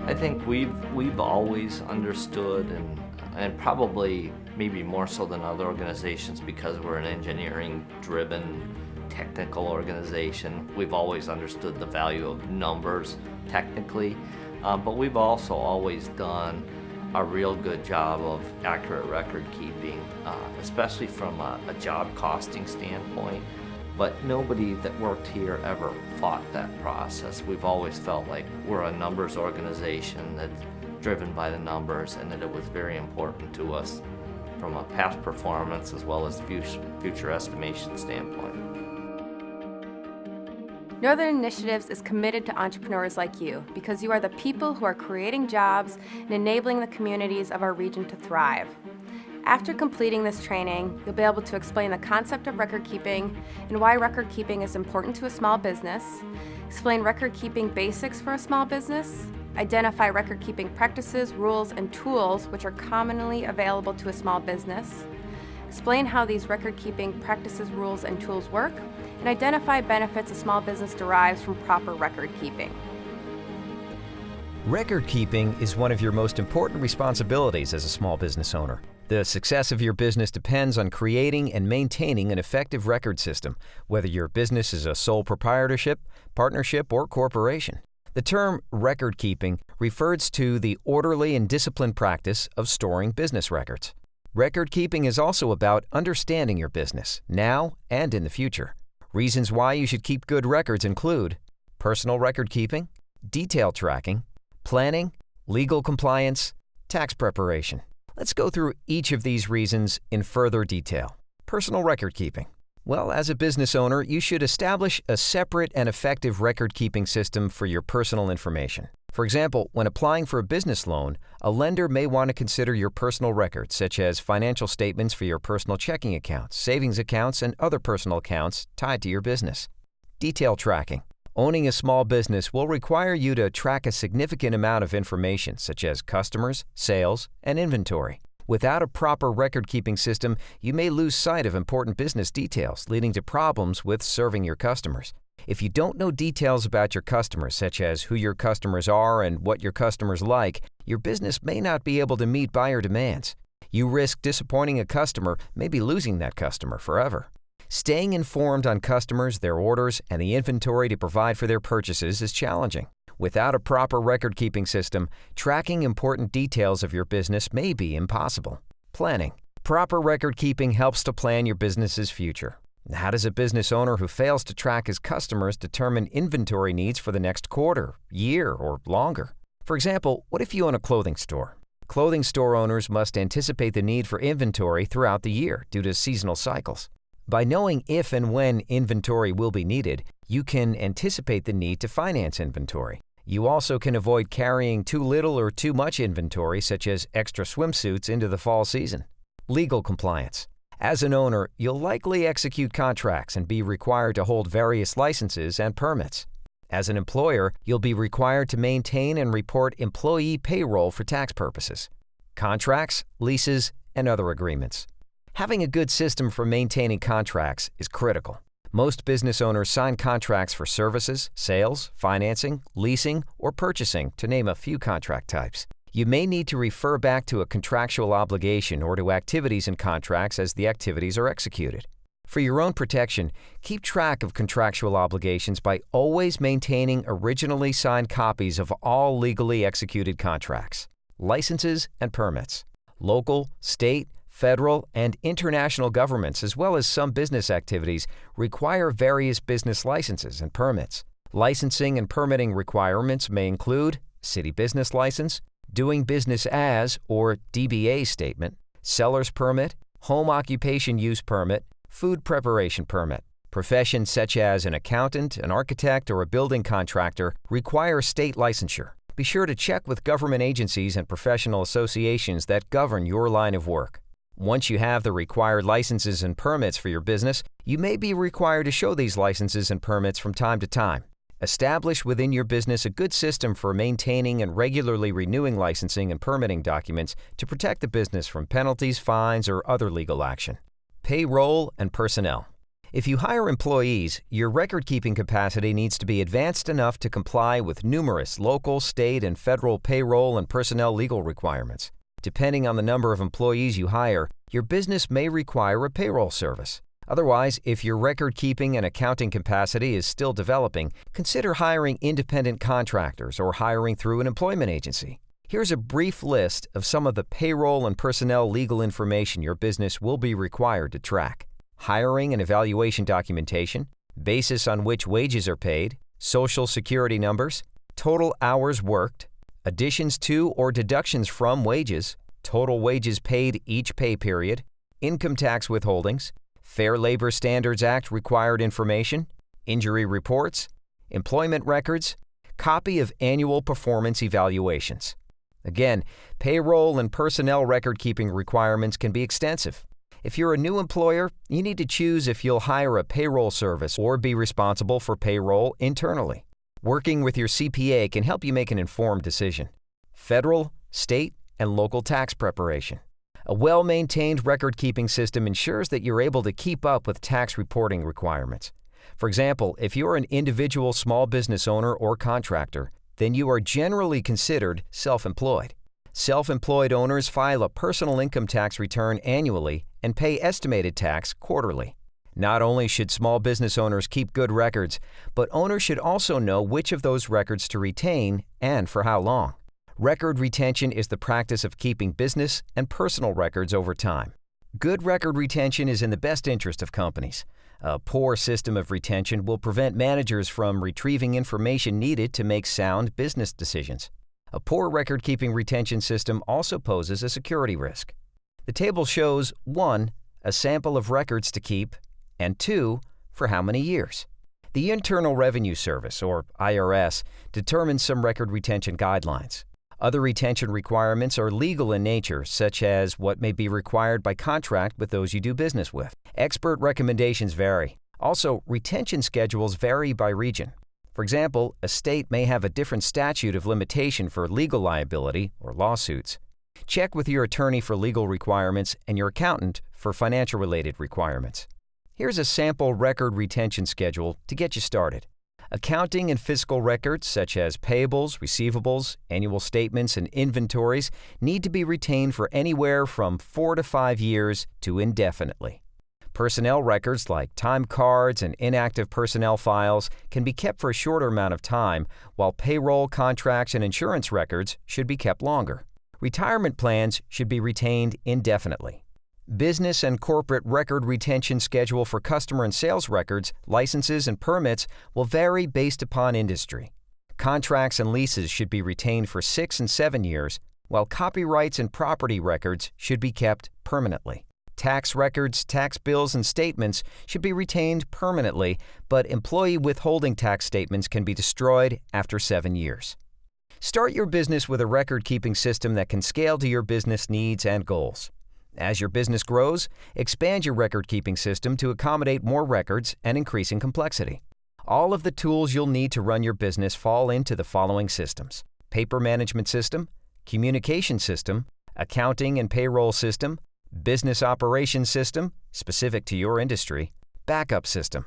I think we've always understood, and probably maybe more so than other organizations because we're an engineering-driven technical organization. We've always understood the value of numbers technically, but we've also always done a real good job of accurate record keeping, especially from a job costing standpoint. But nobody that worked here ever fought that process. We've always felt like we're a numbers organization that's driven by the numbers, and that it was very important to us from a past performance as well as future estimation standpoint. Northern Initiatives is committed to entrepreneurs like you because you are the people who are creating jobs and enabling the communities of our region to thrive. After completing this training, you'll be able to explain the concept of record keeping and why record keeping is important to a small business, explain record keeping basics for a small business, identify record keeping practices, rules, and tools which are commonly available to a small business, explain how these record keeping practices, rules, and tools work, and identify benefits a small business derives from proper record keeping. Record keeping is one of your most important responsibilities as a small business owner. The success of your business depends on creating and maintaining an effective record system, whether your business is a sole proprietorship, partnership, or corporation. The term record keeping refers to the orderly and disciplined practice of storing business records. Record keeping is also about understanding your business, now and in the future. Reasons why you should keep good records include personal record keeping, detail tracking, planning, legal compliance, tax preparation. Let's go through each of these reasons in further detail. Personal record keeping. Well, as a business owner, you should establish a separate and effective record-keeping system for your personal information. For example, when applying for a business loan, a lender may want to consider your personal records, such as financial statements for your personal checking accounts, savings accounts, and other personal accounts tied to your business. Detail tracking. Owning a small business will require you to track a significant amount of information, such as customers, sales, and inventory. Without a proper record-keeping system, you may lose sight of important business details, leading to problems with serving your customers. If you don't know details about your customers, such as who your customers are and what your customers like, your business may not be able to meet buyer demands. You risk disappointing a customer, maybe losing that customer forever. Staying informed on customers, their orders, and the inventory to provide for their purchases is challenging. Without a proper record-keeping system, tracking important details of your business may be impossible. Planning. Proper record-keeping helps to plan your business's future. How does a business owner who fails to track his customers determine inventory needs for the next quarter, year, or longer? For example, what if you own a clothing store? Clothing store owners must anticipate the need for inventory throughout the year due to seasonal cycles. By knowing if and when inventory will be needed, you can anticipate the need to finance inventory. You also can avoid carrying too little or too much inventory, such as extra swimsuits, into the fall season. Legal compliance. As an owner, you'll likely execute contracts and be required to hold various licenses and permits. As an employer, you'll be required to maintain and report employee payroll for tax purposes, contracts, leases, and other agreements. Having a good system for maintaining contracts is critical. Most business owners sign contracts for services, sales, financing, leasing, or purchasing, to name a few contract types. You may need to refer back to a contractual obligation or to activities in contracts as the activities are executed. For your own protection, keep track of contractual obligations by always maintaining originally signed copies of all legally executed contracts, licenses, and permits. Local, state, federal, and international governments, as well as some business activities, require various business licenses and permits. Licensing and permitting requirements may include city business license, doing business as, or DBA statement, seller's permit, home occupation use permit, food preparation permit. Professions such as an accountant, an architect, or a building contractor require state licensure. Be sure to check with government agencies and professional associations that govern your line of work. Once you have the required licenses and permits for your business, you may be required to show these licenses and permits from time to time. Establish within your business a good system for maintaining and regularly renewing licensing and permitting documents to protect the business from penalties, fines, or other legal action. Payroll and personnel. If you hire employees, your record-keeping capacity needs to be advanced enough to comply with numerous local, state, and federal payroll and personnel legal requirements. Depending on the number of employees you hire, your business may require a payroll service. Otherwise, if your record-keeping and accounting capacity is still developing, consider hiring independent contractors or hiring through an employment agency. Here's a brief list of some of the payroll and personnel legal information your business will be required to track: hiring and evaluation documentation, basis on which wages are paid, social security numbers, total hours worked, additions to or deductions from wages, total wages paid each pay period, income tax withholdings, Fair Labor Standards Act required information, injury reports, employment records, copy of annual performance evaluations. Again, payroll and personnel record-keeping requirements can be extensive. If you're a new employer, you need to choose if you'll hire a payroll service or be responsible for payroll internally. Working with your CPA can help you make an informed decision. Federal, state, and local tax preparation. A well-maintained record-keeping system ensures that you're able to keep up with tax reporting requirements. For example, if you're an individual small business owner or contractor, then you are generally considered self-employed. Self-employed owners file a personal income tax return annually and pay estimated tax quarterly. Not only should small business owners keep good records, but owners should also know which of those records to retain and for how long. Record retention is the practice of keeping business and personal records over time. Good record retention is in the best interest of companies. A poor system of retention will prevent managers from retrieving information needed to make sound business decisions. A poor record-keeping retention system also poses a security risk. The table shows 1. A sample of records to keep, and 2. For how many years. The Internal Revenue Service, or IRS, determines some record retention guidelines. Other retention requirements are legal in nature, such as what may be required by contract with those you do business with. Expert recommendations vary. Also, retention schedules vary by region. For example, a state may have a different statute of limitation for legal liability or lawsuits. Check with your attorney for legal requirements and your accountant for financial-related requirements. Here's a sample record retention schedule to get you started. Accounting and fiscal records such as payables, receivables, annual statements, and inventories need to be retained for anywhere from 4 to 5 years to indefinitely. Personnel records like time cards and inactive personnel files can be kept for a shorter amount of time, while payroll, contracts, and insurance records should be kept longer. Retirement plans should be retained indefinitely. Business and corporate record retention schedule for customer and sales records, licenses, and permits will vary based upon industry. Contracts and leases should be retained for 6 and 7 years, while copyrights and property records should be kept permanently. Tax records, tax bills, and statements should be retained permanently, but employee withholding tax statements can be destroyed after 7 years. Start your business with a record-keeping system that can scale to your business needs and goals. As your business grows, expand your record-keeping system to accommodate more records and increasing complexity. All of the tools you'll need to run your business fall into the following systems: paper management system, communication system, accounting and payroll system, business operations system, specific to your industry, backup system,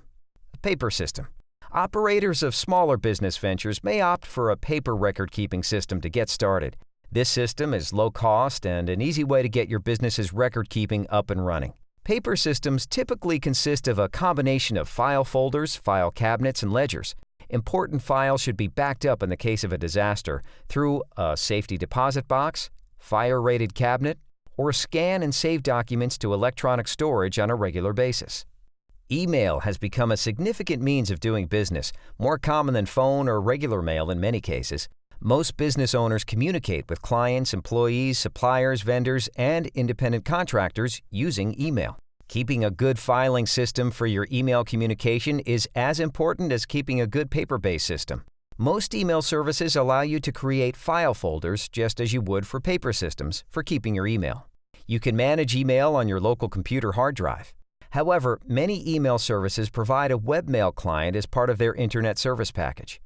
paper system. Operators of smaller business ventures may opt for a paper record-keeping system to get started. This system is low cost and an easy way to get your business's record-keeping up and running. Paper systems typically consist of a combination of file folders, file cabinets, and ledgers. Important files should be backed up in the case of a disaster through a safety deposit box, fire-rated cabinet, or scan and save documents to electronic storage on a regular basis. Email has become a significant means of doing business, more common than phone or regular mail in many cases. Most business owners communicate with clients, employees, suppliers, vendors, and independent contractors using email. Keeping a good filing system for your email communication is as important as keeping a good paper-based system. Most email services allow you to create file folders just as you would for paper systems for keeping your email. You can manage email on your local computer hard drive. However, many email services provide a webmail client as part of their internet service package.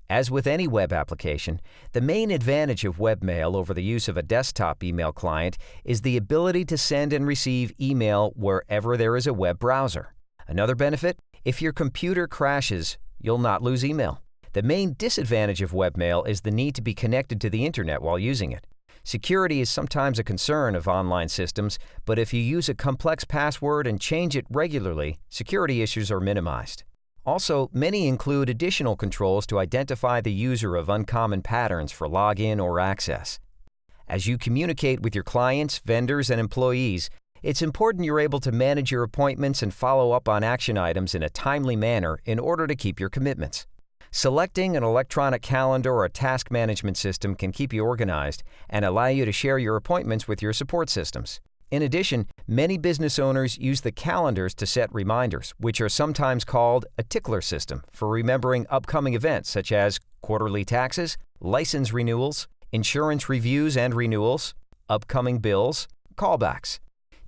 As with any web application, the main advantage of webmail over the use of a desktop email client is the ability to send and receive email wherever there is a web browser. Another benefit? If your computer crashes, you'll not lose email. The main disadvantage of webmail is the need to be connected to the internet while using it. Security is sometimes a concern of online systems, but if you use a complex password and change it regularly, security issues are minimized. Also, many include additional controls to identify the user of uncommon patterns for login or access. As you communicate with your clients, vendors, and employees, it's important you're able to manage your appointments and follow up on action items in a timely manner in order to keep your commitments. Selecting an electronic calendar or a task management system can keep you organized and allow you to share your appointments with your support systems. In addition, many business owners use the calendars to set reminders, which are sometimes called a tickler system for remembering upcoming events such as quarterly taxes, license renewals, insurance reviews and renewals, upcoming bills, callbacks.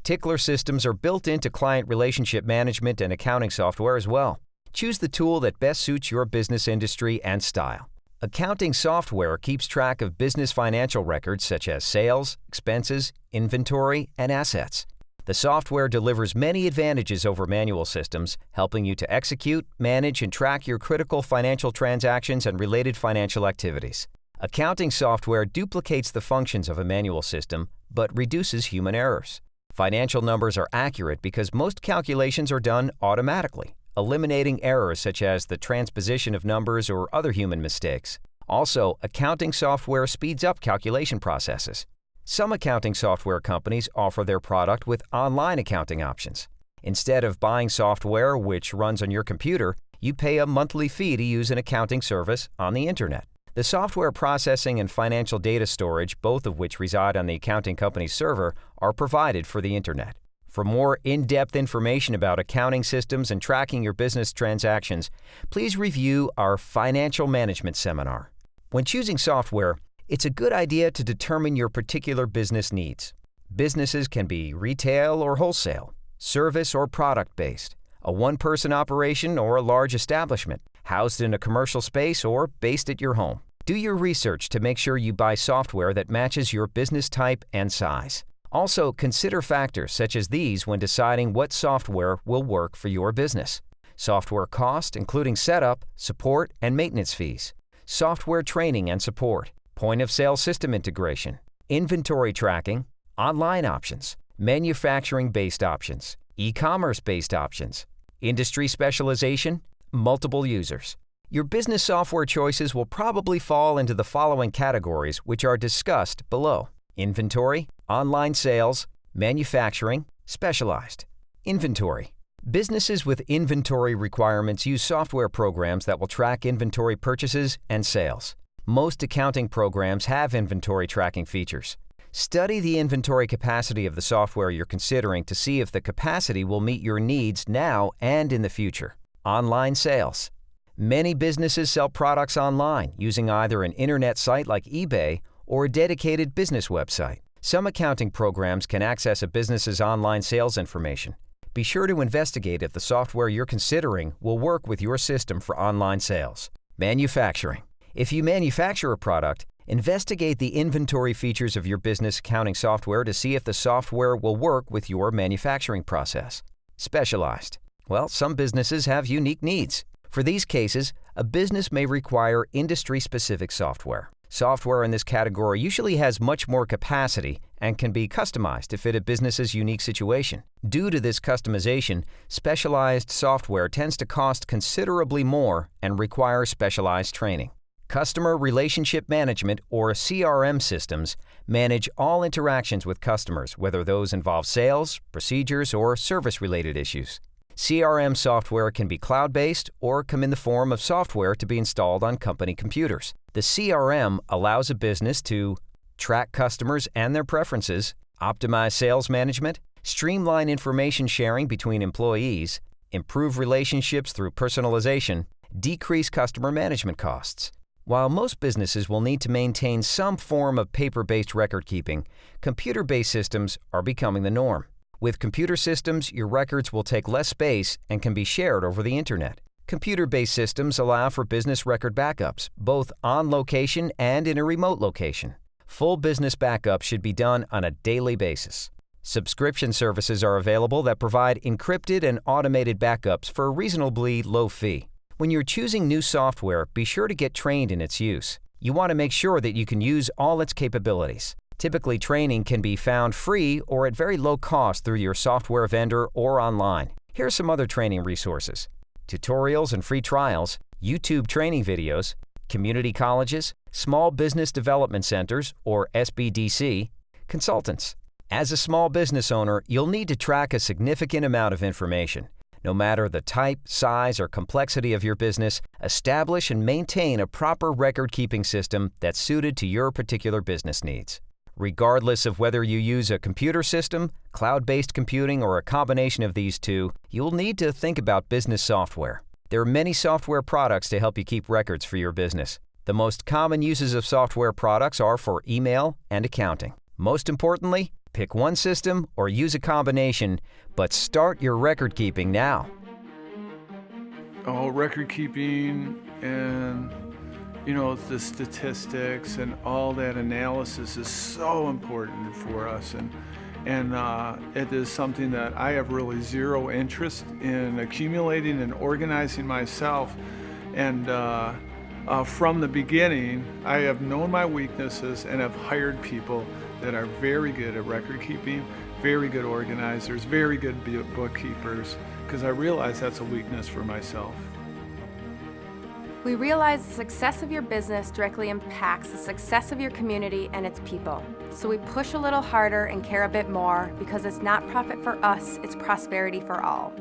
Tickler systems are built into client relationship management and accounting software as well. Choose the tool that best suits your business industry and style. Accounting software keeps track of business financial records such as sales, expenses, inventory, and assets. The software delivers many advantages over manual systems, helping you to execute, manage, and track your critical financial transactions and related financial activities. Accounting software duplicates the functions of a manual system, but reduces human errors. Financial numbers are accurate because most calculations are done automatically, eliminating errors such as the transposition of numbers or other human mistakes. Also, accounting software speeds up calculation processes. Some accounting software companies offer their product with online accounting options. Instead of buying software which runs on your computer, you pay a monthly fee to use an accounting service on the internet. The software processing and financial data storage, both of which reside on the accounting company's server, are provided for the internet. For more in-depth information about accounting systems and tracking your business transactions, please review our Financial Management Seminar. When choosing software, it's a good idea to determine your particular business needs. Businesses can be retail or wholesale, service or product-based, a one-person operation or a large establishment, housed in a commercial space or based at your home. Do your research to make sure you buy software that matches your business type and size. Also, consider factors such as these when deciding what software will work for your business. Software cost, including setup, support, and maintenance fees. Software training and support. Point-of-sale system integration. Inventory tracking. Online options. Manufacturing-based options. E-commerce-based options. Industry specialization. Multiple users. Your business software choices will probably fall into the following categories, which are discussed below. Inventory, online sales, manufacturing, specialized. Inventory. Businesses with inventory requirements use software programs that will track inventory purchases and sales. Most accounting programs have inventory tracking features. Study the inventory capacity of the software you're considering to see if the capacity will meet your needs now and in the future. Online sales. Many businesses sell products online using either an internet site like eBay or a dedicated business website. Some accounting programs can access a business's online sales information. Be sure to investigate if the software you're considering will work with your system for online sales. Manufacturing. If you manufacture a product, investigate the inventory features of your business accounting software to see if the software will work with your manufacturing process. Specialized. Well, some businesses have unique needs. For these cases, a business may require industry-specific software. Software in this category usually has much more capacity and can be customized to fit a business's unique situation. Due to this customization, specialized software tends to cost considerably more and require specialized training. Customer Relationship Management, or CRM systems, manage all interactions with customers, whether those involve sales, procedures, or service-related issues. CRM software can be cloud-based or come in the form of software to be installed on company computers. The CRM allows a business to track customers and their preferences, optimize sales management, streamline information sharing between employees, improve relationships through personalization, decrease customer management costs. While most businesses will need to maintain some form of paper-based record-keeping, computer-based systems are becoming the norm. With computer systems, your records will take less space and can be shared over the internet. Computer-based systems allow for business record backups, both on location and in a remote location. Full business backup should be done on a daily basis. Subscription services are available that provide encrypted and automated backups for a reasonably low fee. When you're choosing new software, be sure to get trained in its use. You want to make sure that you can use all its capabilities. Typically, training can be found free or at very low cost through your software vendor or online. Here are some other training resources: tutorials and free trials, YouTube training videos, community colleges, small business development centers, or SBDC, consultants. As a small business owner, you'll need to track a significant amount of information. No matter the type, size, or complexity of your business, establish and maintain a proper record-keeping system that's suited to your particular business needs. Regardless of whether you use a computer system, cloud-based computing, or a combination of these two, you'll need to think about business software. There are many software products to help you keep records for your business. The most common uses of software products are for email and accounting. Most importantly, pick one system or use a combination, but start your record keeping now. Oh, record keeping and, the statistics and all that analysis is so important for us. And it is something that I have really zero interest in accumulating and organizing myself. And from the beginning, I have known my weaknesses and have hired people that are very good at record keeping, very good organizers, very good bookkeepers, because I realize that's a weakness for myself. We realize the success of your business directly impacts the success of your community and its people. So we push a little harder and care a bit more because it's not profit for us, it's prosperity for all.